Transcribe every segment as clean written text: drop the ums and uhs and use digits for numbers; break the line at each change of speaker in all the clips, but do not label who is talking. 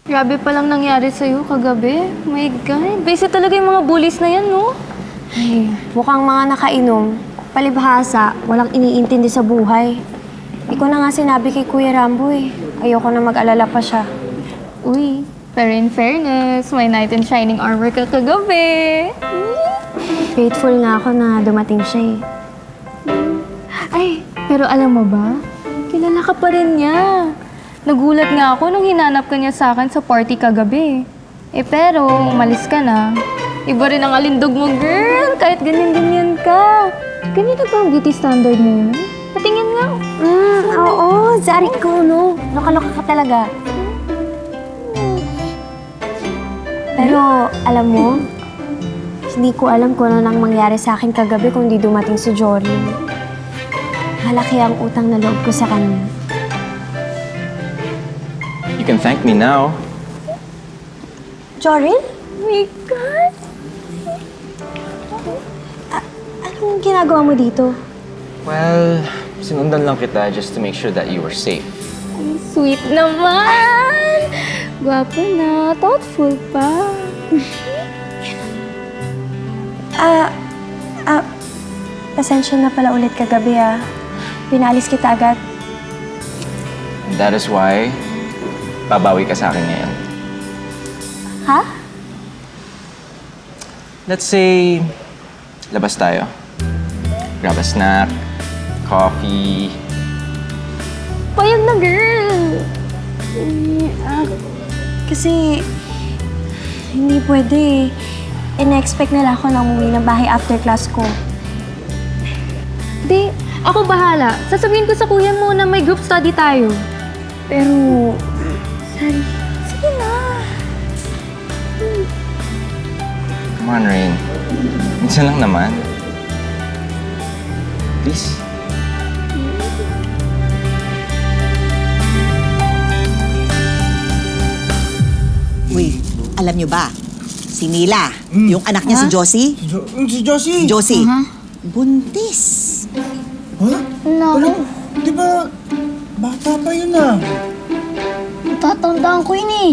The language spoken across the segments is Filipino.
Grabe palang nangyari sa'yo kagabi. My God. Basic talaga yung mga bullies na yan, no?
Ay, mukhang mga nakainom. Palibhasa, walang iniintindi sa buhay. Ikaw na nga sinabi kay Kuya Rambo eh. Ayoko na mag-alala pa siya.
Uy, pero in fairness, may knight in shining armor ka kagabi.
Grateful nga ako na dumating siya eh.
Ay, pero alam mo ba? Kilala ka pa rin niya. Nagulat nga ako nung hinanap ka niya sa akin sa party kagabi. Eh pero, umalis ka na. Iba rin ang alindog mo, girl. Kahit ganyan-ganyan ka. Ganito ba ang beauty standard mo yun? Patingin nga.
Oo, Zari ko, no? Loka-loka ka talaga. Pero, alam mo, hindi ko alam kung ano nang mangyari sa akin kagabi kung di dumating si Jorlyn. Malaki ang utang na loob ko sa kanya.
You can thank me now.
Jorlyn?
Oh my God.
Anong ginagawa mo dito?
Well, sinundan lang kita just to make sure that you were safe.
Ang sweet naman. Gwapo na. Thoughtful pa.
Pasensya na pala ulit kagabi ah. Pinalis kita agad.
That is why, babawi ka sa akin ngayon.
Ha?
Let's say, labas tayo. Grab a snack, coffee.
Payag na, girl.
Kasi, hindi pwede eh. Ina-expect nila ako na umuwi ng bahay after class ko.
Di, ako bahala. Sasabihin ko sa kuya mo na may group study tayo.
Pero,
Sige na.
Come on, Rain. Minsan lang naman. Please.
Uy, alam nyo ba? Si Nila, yung anak niya si Josie.
Si Josie?
Josie, buntis.
Ha? Pero, di ba, bata pa yun ah.
Tatandaan ko yun eh.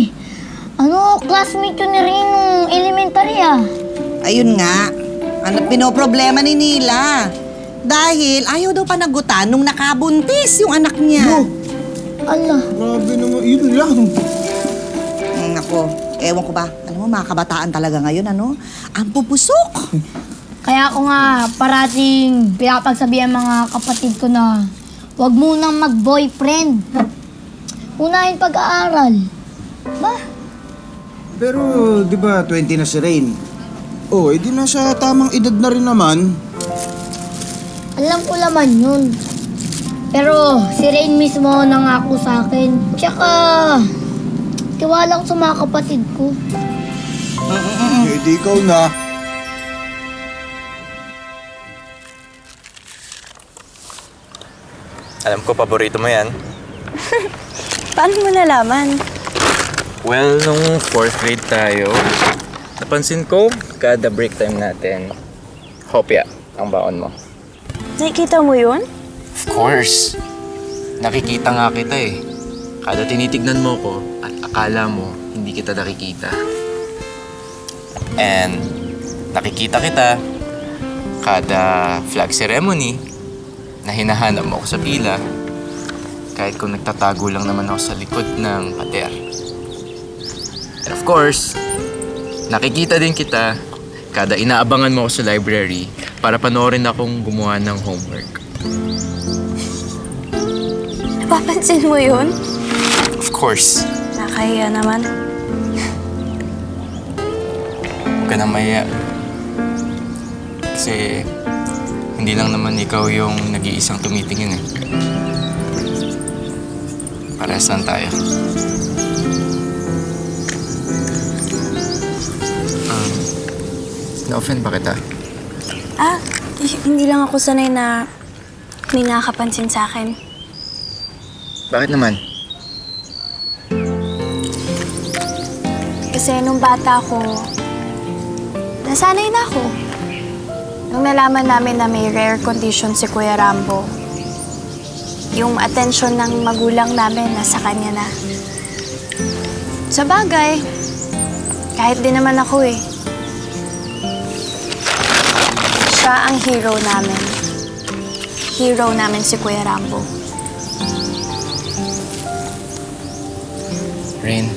Classmate yun ni Rin nung elementary ah.
Ayun nga, ang pinoproblema ni Nila. Dahil ayaw daw panagutan nung nakabuntis yung anak niya.
No.
Allah.
Grabe naman, yun lang.
Ako, ewan ko ba, alam mo, mga kabataan talaga ngayon, ano? Ang pupusok.
Kaya ako nga parating pinapagsabihan mga kapatid ko na huwag munang mag-boyfriend. Unahin pag-aaral. Ba?
Pero, di ba, 20 na si Rain? Oh, edi nasa tamang edad na rin naman.
Alam ko naman yun. Pero si Rain mismo nangako sa akin. Tsaka, tiwala ko sa mga kapatid ko.
Edi ikaw na.
Alam ko, paborito mo yan.
paano mo nalaman?
Well, nung 4th grade tayo, napansin ko, kada break time natin, hopya ang baon mo.
Nakikita mo yun?
Of course. Nakikita nga kita eh. Kada tinitignan mo ko at akala mo hindi kita nakikita. And nakikita kita kada flag ceremony na hinahanap mo ako sa pila kahit kung nagtatago lang naman ako sa likod ng pader. And of course, nakikita din kita kada inaabangan mo ako sa library para panoorin akong gumawa ng homework.
Napapansin mo yun?
Of course.
Nakahiya naman.
Huwag ka na maya. Kasi hindi lang naman ikaw yung nag-iisang tumitingin eh. Parehas lang tayo. Na-offend ba kita?
Hindi lang ako sanay na may nakakapansin sa akin.
Bakit naman?
Kasi nung bata ako, nasanay na ako. Nung nalaman namin na may rare condition si Kuya Rambo, yung attention ng magulang namin nasa kanya na. Sa bagay, kahit din naman ako eh. Siya ang hero namin. Hero namin si Kuya Rambo.
Rain,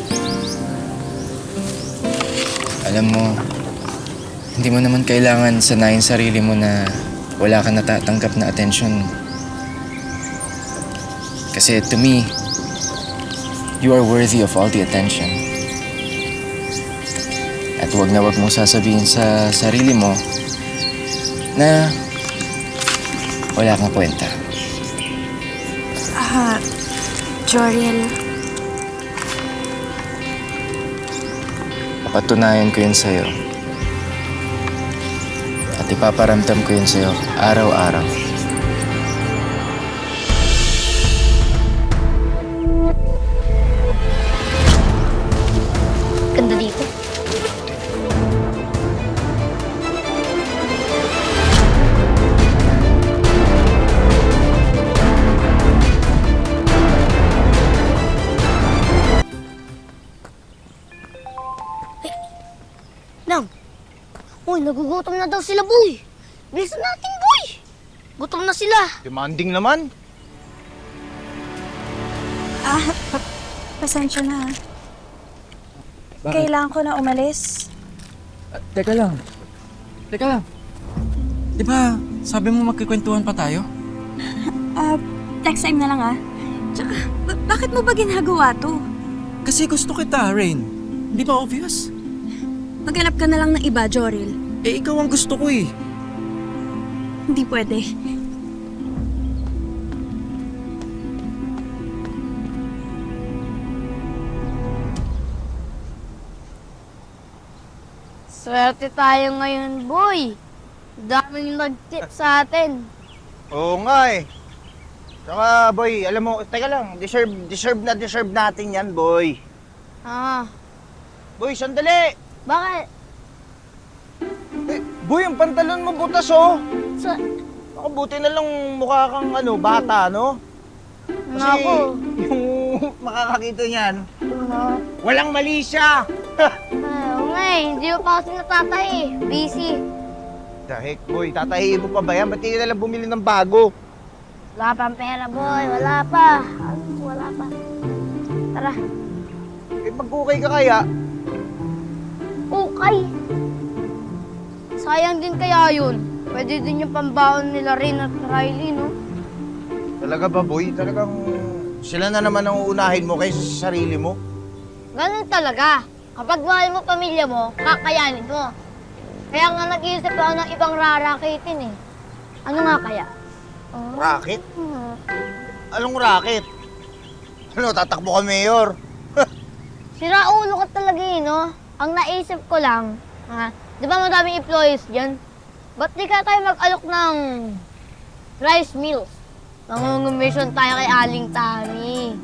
alam mo, hindi mo naman kailangan sanayin sarili mo na wala ka natatanggap na atensyon. Kasi to me, you are worthy of all the attention. At huwag na huwag mong sasabihin sa sarili mo na wala kang kwenta.
Joriel,
Papatunayan ko yun sa'yo. At ipaparamdam ko yun sa'yo araw-araw.
Ganda dito. Nang! Uy, nagugutom na daw sila, boy! Bilisan natin, boy! Gutom na sila!
Demanding naman.
pasensya na. Kailangan ko na umalis.
Teka lang. Di ba, sabi mo magkikwentuhan pa tayo?
Next time na lang Tsaka, bakit mo ba ginagawa to?
Kasi gusto kita, Rain. Di ba obvious?
Maghanap ka na lang ng iba, Joril.
Eh, ikaw ang gusto ko eh.
Hindi pwede.
Swerte tayo ngayon, boy! Daming nag-tip sa atin.
Oo nga eh. Saka boy, alam mo, teka lang, deserve natin yan, boy.
Ah,
Boy, sandali!
bakit?
Eh, boy, ang pantalon mo butas oh.
Sa...
Ako, buti na lang mukha kang bata, no? Kasi
Nako.
yung makakakita niyan, walang mali siya.
Oo nga eh, hindi mo pa kasi natatay eh. Busy.
Dahil, boy, tatahiin mo pa ba yan? Ba't hindi na lang bumili ng bago?
Wala pang pera, boy. Wala pa. Wala pa. Tara.
Eh, mag-ukay ka kaya?
Okay. Sayang din kaya yun. Pwede din yung pambaon nila Rin at Riley, no?
Talaga ba, boy? Talagang sila na naman ang uunahin mo kaysa sa sarili mo?
Ganun talaga. Kapag mahal mo pamilya mo, kakayanin mo. Kaya nga nag-iisip ako ng ibang rarakitin eh. Ano nga kaya?
Racket? Anong racket? Ano, tatakbo ka, Mayor?
Sira ulo ka talaga eh, no? Ang naisip ko lang, di ba madaming employees dyan? Ba't di ka tayo mag-alok ng rice meals? Nangungumission tayo kay Aling Tami.